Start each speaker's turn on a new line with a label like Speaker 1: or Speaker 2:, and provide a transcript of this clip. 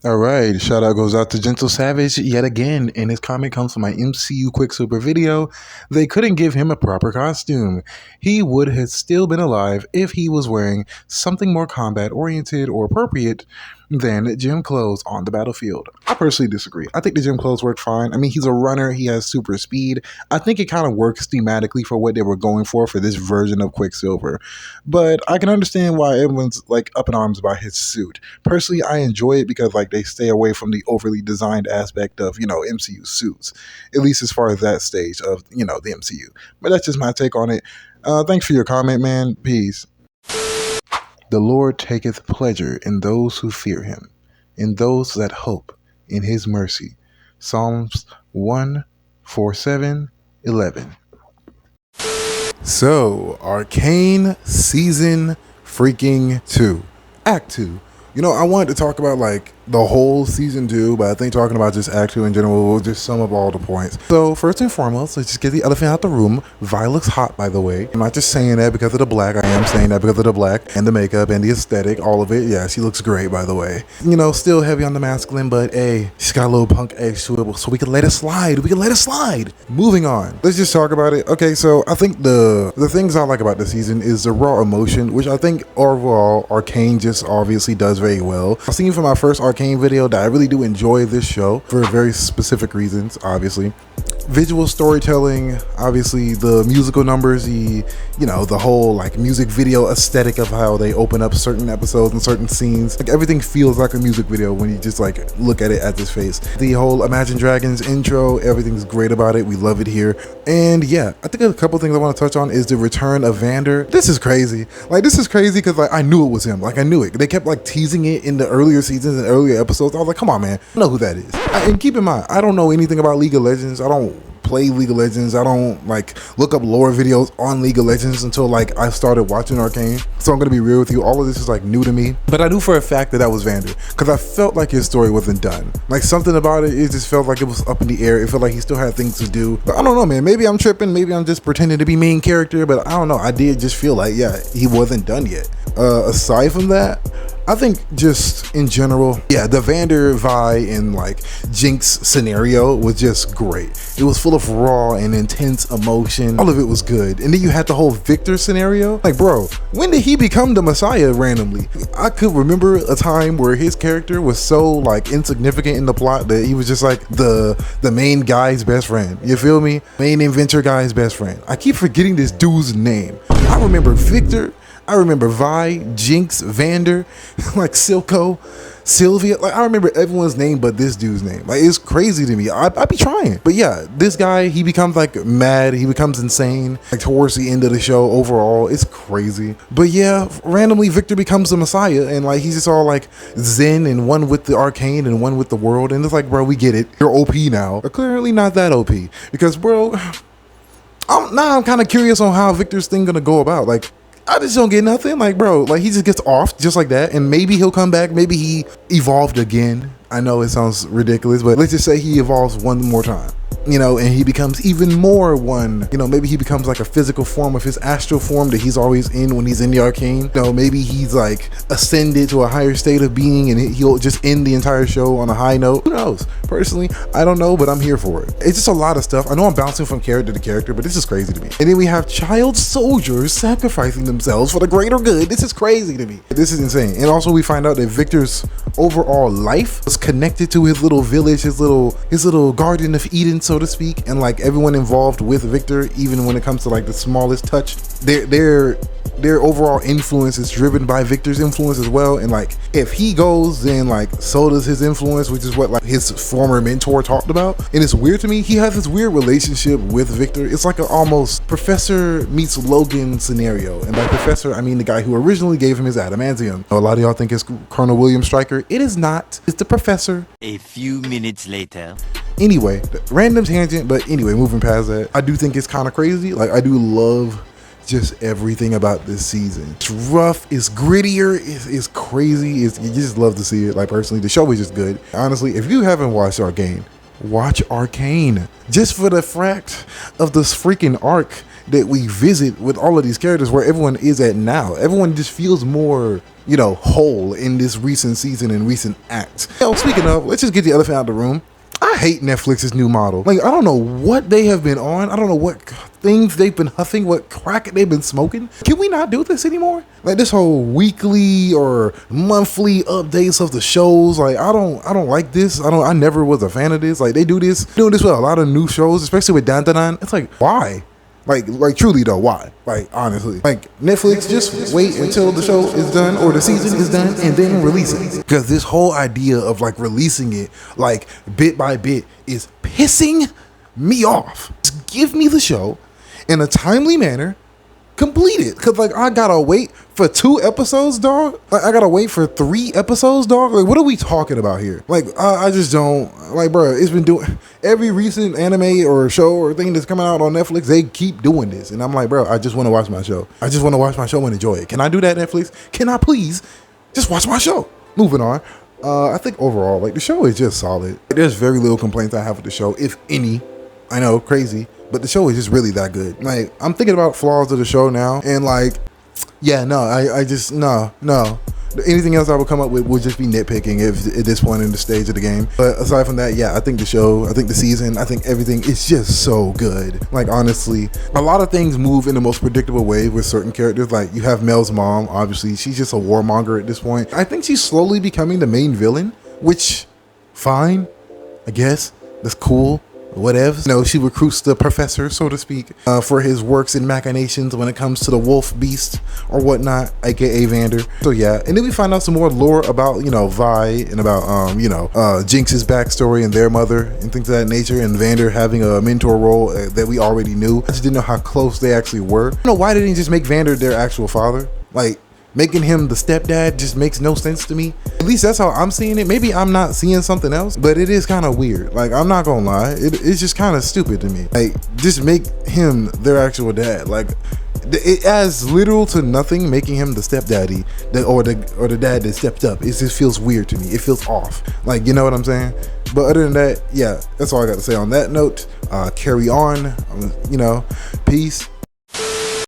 Speaker 1: All right, shout out goes out to Gentle Savage yet again, and his comment comes from my MCU Quicksilver video. They couldn't give him a proper costume. He would have still been alive if he was wearing something more combat oriented or appropriate than gym clothes on the battlefield. I personally disagree. I think the gym clothes work fine. I mean, he's a runner, he has super speed. I think it kind of works thematically for what they were going for this version of Quicksilver. But I can understand why everyone's like up in arms about his suit. Personally, I enjoy it because like they stay away from the overly designed aspect of, MCU suits, at least as far as that stage of, the MCU. But that's just my take on it. Thanks for your comment, man. Peace. The Lord taketh pleasure in those who fear him, in those that hope in his mercy. Psalms 1:4-7-11. So, Arcane Season freaking 2. Act 2. I wanted to talk about like the whole season 2, but I think talking about just Act 2 in general will just sum up all the points. So first and foremost, let's just get the elephant out the room. Vi looks hot, by the way. I'm not just saying that because of the black. I am saying that because of the black and the makeup and the aesthetic, all of it. Yeah, she looks great, by the way. Still heavy on the masculine, but hey, she's got a little punk edge to it, so we can let it slide. Moving on. Let's just talk about it. Okay, so I think the things I like about the season is the raw emotion, which I think overall Arcane just obviously does very well. I've seen from my first Arcane video that I really do enjoy this show for very specific reasons, obviously. Visual storytelling, obviously the musical numbers, the whole like music video aesthetic of how they open up certain episodes and certain scenes. Like everything feels like a music video when you just like look at it at its face. The whole Imagine Dragons intro, everything's great about it. We love it here. And yeah, I think a couple things I want to touch on is the return of Vander. This is crazy. This is crazy because like I knew it was him. Like I knew it. They kept like teasing it in the earlier seasons and earlier episodes. I was like, come on, man. I know who that is. And keep in mind, I don't know anything about League of Legends. I don't play League of Legends. I don't like look up lore videos on League of Legends until like I started watching Arcane. So I'm gonna be real with you. All of this is like new to me. But I knew for a fact that was Vander because I felt like his story wasn't done. Like something about it just felt like it was up in the air. It felt like he still had things to do. But I don't know, man. Maybe I'm tripping. Maybe I'm just pretending to be main character. But I don't know. I did just feel like, yeah, he wasn't done yet. Aside from that, I think just in general, yeah, the Vander, Vi, and like Jinx scenario was just great. It was full of raw and intense emotion. All of it was good. And then you had the whole Victor scenario. Like, bro, when did he become the Messiah randomly? I could remember a time where his character was so like insignificant in the plot that he was just like the main guy's best friend. You feel me? Main inventor guy's best friend. I keep forgetting this dude's name. I remember Victor. I remember Vi, Jinx, Vander, like Silco, Sylvia. Like I remember everyone's name but this dude's name. Like it's crazy to me. I be trying. But yeah, this guy, he becomes like mad. He becomes insane like towards the end of the show. Overall, it's crazy. But yeah, randomly Victor becomes the Messiah and like he's just all like zen and one with the arcane and one with the world. And it's like, bro, we get it. You're OP now. But clearly not that OP because, bro, I'm kind of curious on how Victor's thing gonna go about. Like, I just don't get nothing. Like, bro, like he just gets off just like that. And maybe he'll come back. Maybe he evolved again. I know it sounds ridiculous, but let's just say he evolves one more time. And he becomes even more one. Maybe he becomes like a physical form of his astral form that he's always in when he's in the arcane. Maybe he's like ascended to a higher state of being and he'll just end the entire show on a high note. Who knows? Personally, I don't know, but I'm here for it. It's just a lot of stuff. I know I'm bouncing from character to character, but this is crazy to me. And then we have child soldiers sacrificing themselves for the greater good. This is crazy to me. This is insane. And also we find out that Victor's overall life was connected to his little village, his little Garden of Eden, so to speak, and like everyone involved with Victor, even when it comes to like the smallest touch, their overall influence is driven by Victor's influence as well. And like if he goes, then like so does his influence, which is what like his former mentor talked about. And it's weird to me, he has this weird relationship with Victor. It's like an almost Professor meets Logan scenario, and by Professor I mean the guy who originally gave him his adamantium. A lot of y'all think it's Colonel William Stryker. It is not. It's the Professor.
Speaker 2: A few minutes later.
Speaker 1: Anyway, random tangent, but anyway, moving past that, I do think it's kind of crazy. Like I do love just everything about this season. It's rough, it's grittier, it's crazy, you just love to see it. Like personally, the show is just good. Honestly, if you haven't watched Arcane, watch Arcane. Just for the fact of this freaking arc that we visit with all of these characters, where everyone is at now. Everyone just feels more hole in this recent season and recent acts. Speaking of, let's just get the elephant out of the room. I hate Netflix's new model. Like, I don't know what they have been on. I don't know what things they've been huffing, what crack they've been smoking. Can we not do this anymore? Like, this whole weekly or monthly updates of the shows. Like, I don't like this. I never was a fan of this. Like, doing this with a lot of new shows, especially with Dan. It's like, why? Like truly though, why? Like, honestly, like, Netflix, just wait until the show is done or the season is done and then release it. Because this whole idea of like releasing it like bit by bit is pissing me off. Just give me the show in a timely manner, complete it. Cause like, I gotta wait for 2 episodes, dog. Like, I gotta wait for 3 episodes, dog. Like, what are we talking about here? Like, I just don't like, bro. It's been doing every recent anime or show or thing that's coming out on Netflix. They keep doing this, and I'm like, bro, I just want to watch my show. I just want to watch my show and enjoy it. Can I do that, Netflix? Can I please just watch my show? Moving on. I think overall, like, the show is just solid. There's very little complaints I have with the show, if any. I know, crazy, but the show is just really that good. Like, I'm thinking about flaws of the show now, and like, yeah, no, I just, no. Anything else I would come up with would just be nitpicking at this point in the stage of the game. But aside from that, yeah, I think the show, I think the season, I think everything is just so good. Like, honestly, a lot of things move in the most predictable way with certain characters. Like, you have Mel's mom, obviously, she's just a warmonger at this point. I think she's slowly becoming the main villain, which, fine, I guess, that's cool. Whatever. She recruits the professor, so to speak, for his works and machinations when it comes to the wolf beast or whatnot, aka Vander. So yeah, and then we find out some more lore about, Vi and about, Jinx's backstory and their mother and things of that nature, and Vander having a mentor role that we already knew. I just didn't know how close they actually were. I don't know why they didn't just make Vander their actual father. Like, making him the stepdad just makes no sense to me. At least that's how I'm seeing it. Maybe I'm not seeing something else, but it is kind of weird. Like, I'm not gonna lie, it's just kind of stupid to me. Like, just make him their actual dad. Like, it adds literal to nothing making him the stepdaddy or the dad that stepped up. It just feels weird to me. It feels off. Like, you know what I'm saying? But other than that, yeah, that's all I got to say on that note. Carry on, peace.